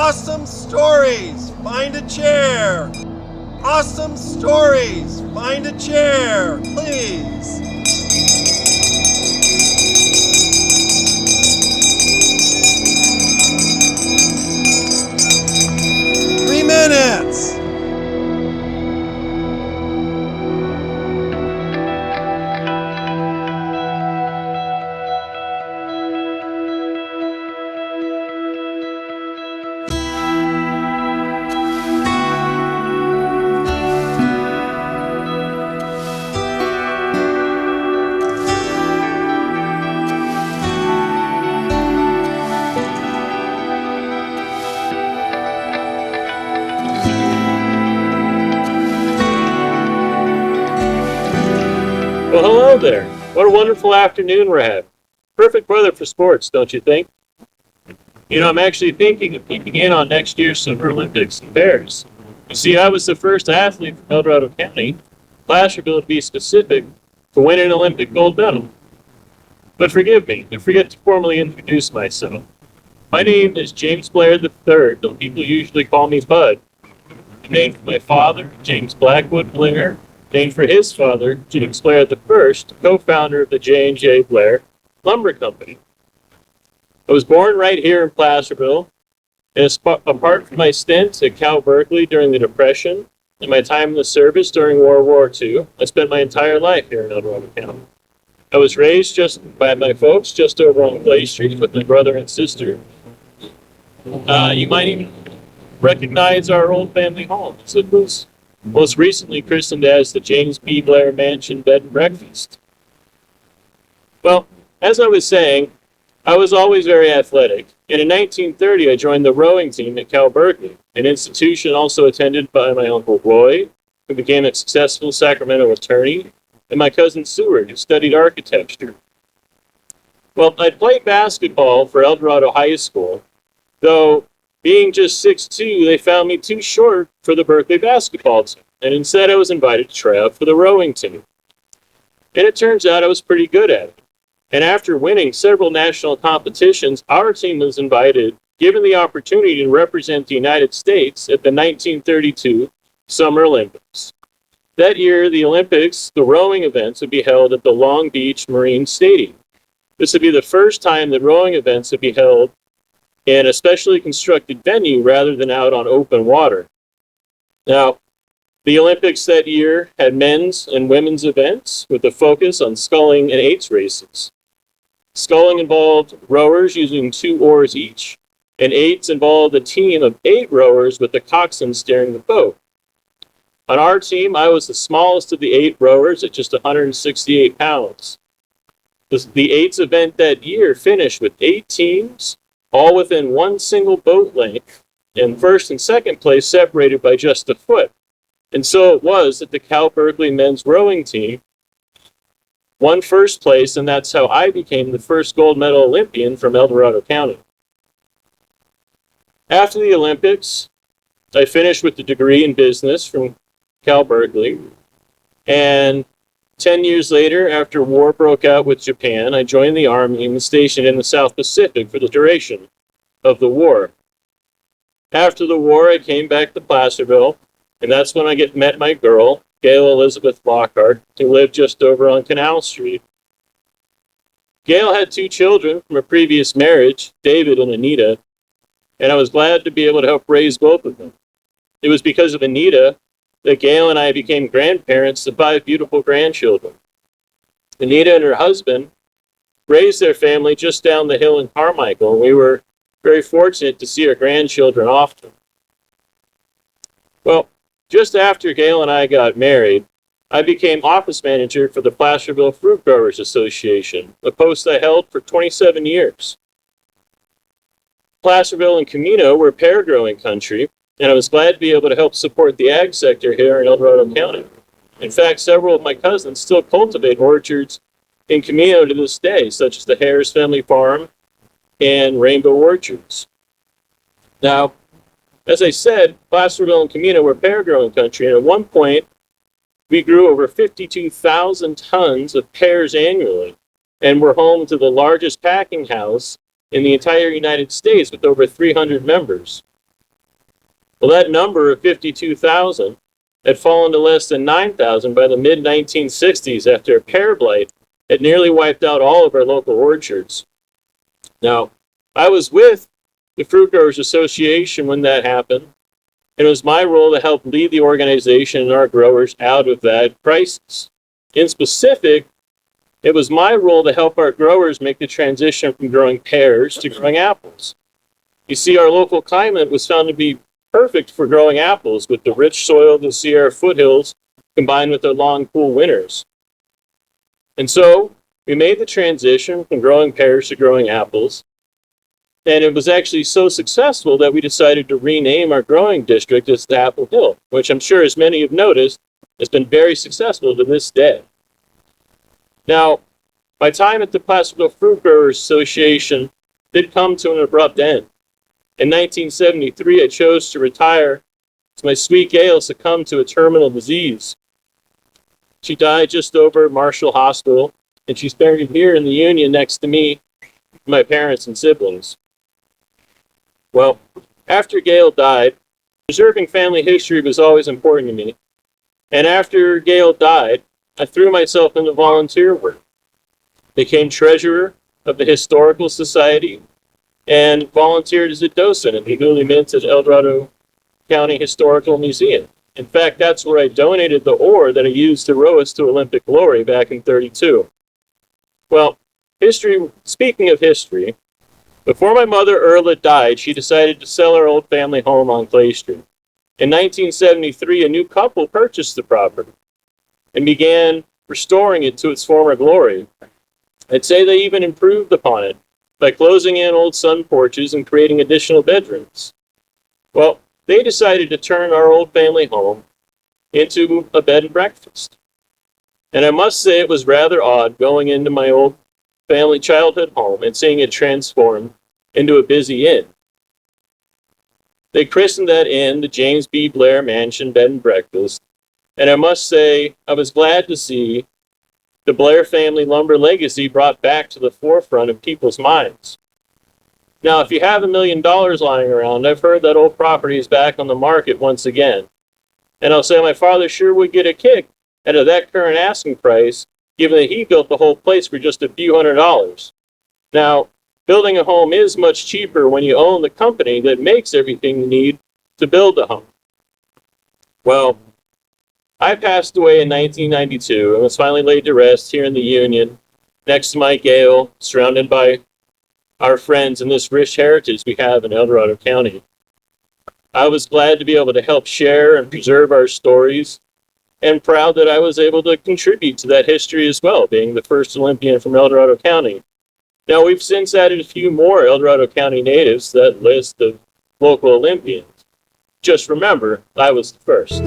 Awesome stories, find a chair. Awesome stories, find a chair, please. Three minutes. Well, hello there. What a wonderful afternoon we're having. Perfect weather for sports, don't you think? You know, I'm actually thinking of peeking in on next year's Summer Olympics in Paris. You see, I was the first athlete from El Dorado County, Placerville to be specific, to win an Olympic gold medal. But forgive me, I forget to formally introduce myself. My name is James Blair III, though people usually call me Bud. I'm named for my father, James Blackwood Blair, named for his father, James Blair I, co-founder of the J&J Blair Lumber Company. I was born right here in Placerville, and apart from my stint at Cal Berkeley during the Depression and my time in the service during World War II, I spent my entire life here in El Dorado County. I was raised by my folks just over on Blair Street with my brother and sister. You might even recognize our old family home. It was most recently christened as the James B. Blair Mansion Bed and Breakfast. Well, as I was saying, I was always very athletic, and in 1930 I joined the rowing team at Cal Berkeley, an institution also attended by my Uncle Roy, who became a successful Sacramento attorney, and my cousin Seward, who studied architecture. Well, I'd played basketball for El Dorado High School, though being just 6'2", they found me too short for the Berkeley basketball team, and instead I was invited to try out for the rowing team. And it turns out I was pretty good at it. And after winning several national competitions, our team was invited, given the opportunity to represent the United States at the 1932 Summer Olympics. That year, the Olympics, the rowing events, would be held at the Long Beach Marine Stadium. This would be the first time that rowing events would be held in a specially constructed venue rather than out on open water. Now, the Olympics that year had men's and women's events with a focus on sculling and eights races. Sculling involved rowers using 2 oars each, and eights involved a team of 8 rowers with the coxswain steering the boat. On our team, I was the smallest of the 8 rowers at just 168 pounds. The eights event that year finished with 8 teams, all within one single boat length, and first and second place separated by just a foot. And so it was that the Cal Berkeley men's rowing team won first place, and that's how I became the first gold medal Olympian from El Dorado County. After the Olympics, I finished with a degree in business from Cal Berkeley, and 10 years later, after war broke out with Japan, I joined the Army and was stationed in the South Pacific for the duration of the war. After the war, I came back to Placerville, and that's when I met my girl, Gail Elizabeth Lockhart, who lived just over on Canal Street. Gail had 2 children from a previous marriage, David and Anita, and I was glad to be able to help raise both of them. It was because of Anita that Gail and I became grandparents to 5 beautiful grandchildren. Anita and her husband raised their family just down the hill in Carmichael, and we were very fortunate to see our grandchildren often. Well, just after Gail and I got married, I became office manager for the Placerville Fruit Growers Association, a post I held for 27 years. Placerville and Camino were pear growing country, and I was glad to be able to help support the ag sector here in El Dorado County. In fact, several of my cousins still cultivate orchards in Camino to this day, such as the Harris Family Farm and Rainbow Orchards. Now, as I said, Placerville and Camino were pear growing country, and at one point, we grew over 52,000 tons of pears annually, and were home to the largest packing house in the entire United States with over 300 members. Well, that number of 52,000 had fallen to less than 9,000 by the mid-1960s after a pear blight had nearly wiped out all of our local orchards. Now, I was with the Fruit Growers Association when that happened, and it was my role to help lead the organization and our growers out of that crisis. In specific, it was my role to help our growers make the transition from growing pears to growing apples. You see, our local climate was found to be perfect for growing apples with the rich soil of the Sierra foothills combined with their long, cool winters. And so we made the transition from growing pears to growing apples. And it was actually so successful that we decided to rename our growing district as the Apple Hill, which I'm sure, as many have noticed, has been very successful to this day. Now, my time at the Placerville Fruit Growers Association did come to an abrupt end. In 1973, I chose to retire as my sweet Gail succumbed to a terminal disease. She died just over Marshall Hospital, and she's buried here in the Union next to me, my parents and siblings. Well, after Gail died, preserving family history was always important to me. And after Gail died, I threw myself into volunteer work, became treasurer of the Historical Society, and volunteered as a docent at the newly minted El Dorado County Historical Museum. In fact, that's where I donated the ore that I used to row us to Olympic glory back in '32. Well, speaking of history, before my mother Erla died, she decided to sell our old family home on Clay Street. In 1973, a new couple purchased the property and began restoring it to its former glory. I'd say they even improved upon it by closing in old sun porches and creating additional bedrooms. Well, they decided to turn our old family home into a bed and breakfast. And I must say it was rather odd going into my old family childhood home and seeing it transformed into a busy inn. They christened that inn the James B. Blair Mansion Bed and Breakfast, and I must say I was glad to see the Blair family lumber legacy brought back to the forefront of people's minds. Now, if you have $1 million lying around, I've heard that old property is back on the market once again. And I'll say my father sure would get a kick out of that current asking price, given that he built the whole place for just a few $100s. Now, building a home is much cheaper when you own the company that makes everything you need to build a home. Well, I passed away in 1992 and was finally laid to rest here in the Union, next to my Gail, surrounded by our friends and this rich heritage we have in El Dorado County. I was glad to be able to help share and preserve our stories, and proud that I was able to contribute to that history as well, being the first Olympian from El Dorado County. Now, we've since added a few more El Dorado County natives to that list of local Olympians. Just remember, I was the first.